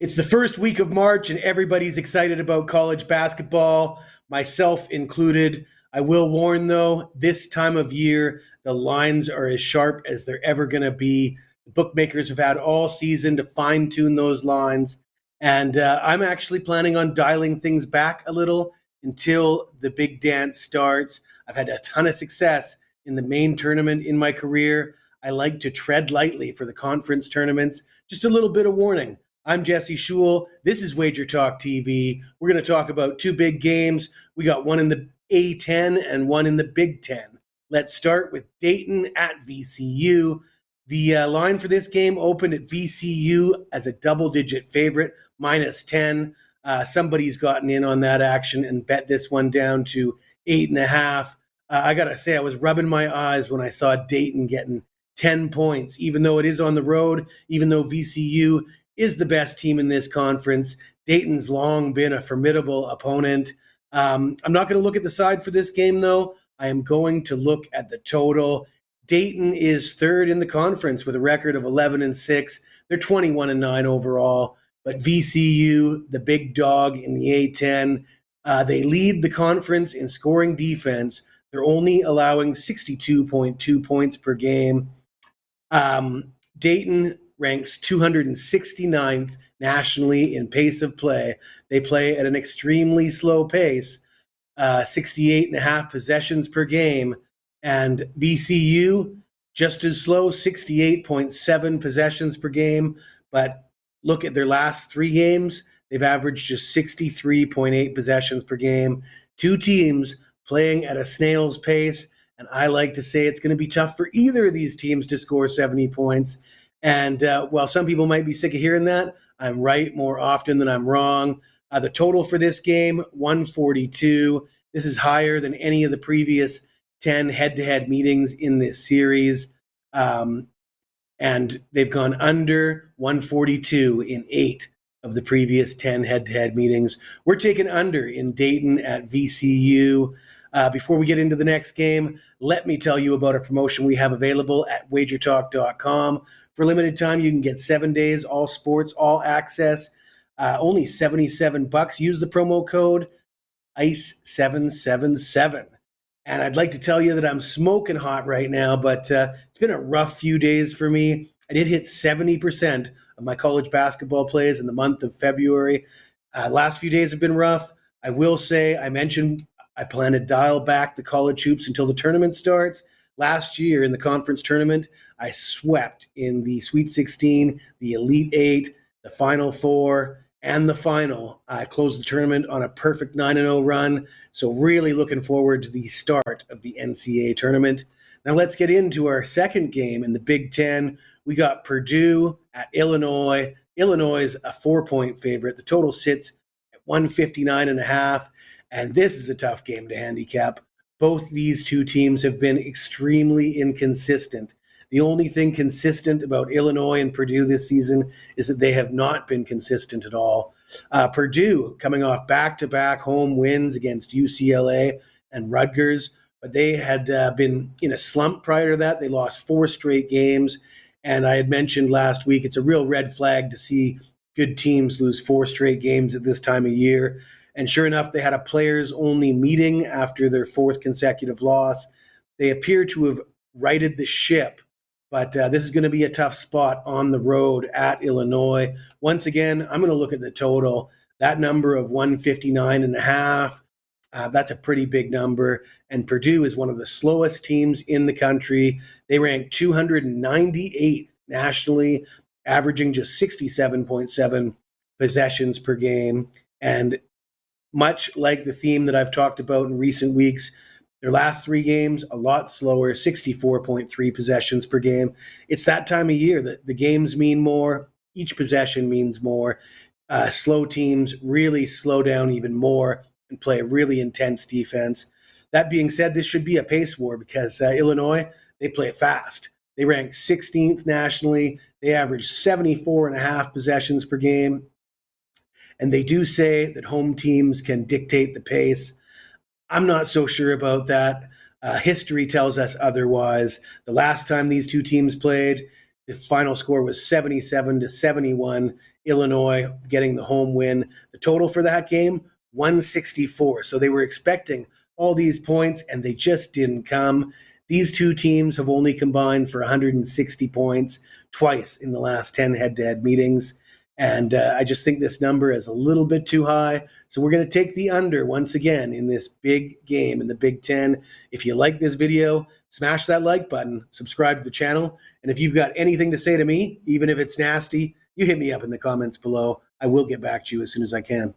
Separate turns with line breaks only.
It's the first week of March and everybody's excited about college basketball, myself included. I will warn though, this time of year, the lines are as sharp as they're ever going to be. The bookmakers have had all season to fine tune those lines. And I'm actually planning on dialing things back a little until the big dance starts. I've had a ton of success in the main tournament in my career. I like to tread lightly for the conference tournaments. Just a little bit of warning. I'm Jesse Schule. This is WagerTalk TV. We're going to talk about two big games. We got one in the A10 and one in the Big Ten. Let's start with Dayton at VCU. The line for this game opened at VCU as a double-digit favorite, -10. Somebody's gotten in on that action and bet this one down to 8.5. I got to say, I was rubbing my eyes when I saw Dayton getting 10 points, even though it is on the road, even though VCU is the best team in this conference. Dayton's long been a formidable opponent. I'm not going to look at the side for this game, though. I am going to look at the total. Dayton is third in the conference with a record of 11-6. They're 21-9 overall. But VCU, the big dog in the A10, they lead the conference in scoring defense. They're only allowing 62.2 points per game. Dayton ranks 269th nationally in pace of play. They play at an extremely slow pace, 68.5 possessions per game. And VCU, just as slow, 68.7 possessions per game. But look at their last three games. They've averaged just 63.8 possessions per game. Two teams playing at a snail's pace. And I like to say it's going to be tough for either of these teams to score 70 points. And while some people might be sick of hearing that, I'm right more often than I'm wrong. The total for this game, 142. This is higher than any of the previous 10 head-to-head meetings in this series. And they've gone under 142 in 8 of the previous 10 head-to-head meetings. We're taking under in Dayton at VCU. Before we get into the next game, let me tell you about a promotion we have available at WagerTalk.com. For a limited time, you can get 7 days, all sports, all access, only $77. Use the promo code ICE777. And I'd like to tell you that I'm smoking hot right now, but it's been a rough few days for me. I did hit 70% of my college basketball plays in the month of February. Last few days have been rough. I will say, I mentioned I plan to dial back the college hoops until the tournament starts. Last year in the conference tournament, I swept in the Sweet 16, the Elite 8, the Final 4, and the final. I closed the tournament on a perfect 9-0 run, so really looking forward to the start of the NCAA tournament. Now let's get into our second game in the Big Ten. We got Purdue at Illinois. Illinois is a 4-point favorite. The total sits at 159.5, and this is a tough game to handicap. Both these two teams have been extremely inconsistent. The only thing consistent about Illinois and Purdue this season is that they have not been consistent at all. Purdue coming off back-to-back home wins against UCLA and Rutgers, but they had been in a slump prior to that. They lost 4 straight games, and I had mentioned last week it's a real red flag to see good teams lose 4 straight games at this time of year. And sure enough, they had a players-only meeting after their 4th consecutive loss. They appear to have righted the ship. But this is going to be a tough spot on the road at Illinois. Once again, I'm going to look at the total. That number of 159.5, that's a pretty big number. And Purdue is one of the slowest teams in the country. They rank 298th nationally, averaging just 67.7 possessions per game. And much like the theme that I've talked about in recent weeks, their last 3 games, a lot slower, 64.3 possessions per game. It's that time of year that the games mean more. Each possession means more. Slow teams really slow down even more and play a really intense defense. That being said, this should be a pace war because Illinois, they play fast. They rank 16th nationally. They average 74.5 possessions per game. And they do say that home teams can dictate the pace. I'm not so sure about that. History tells us otherwise. The last time these two teams played, The final score was 77-71. Illinois getting the home win. The total for that game, 164. So they were expecting all these points, and they just didn't come. These two teams have only combined for 160 points twice in the last 10 head-to-head meetings. And I just think this number is a little bit too high. So we're going to take the under once again in this big game in the Big Ten. If you like this video, smash that like button, subscribe to the channel. And if you've got anything to say to me, even if it's nasty, you hit me up in the comments below. I will get back to you as soon as I can.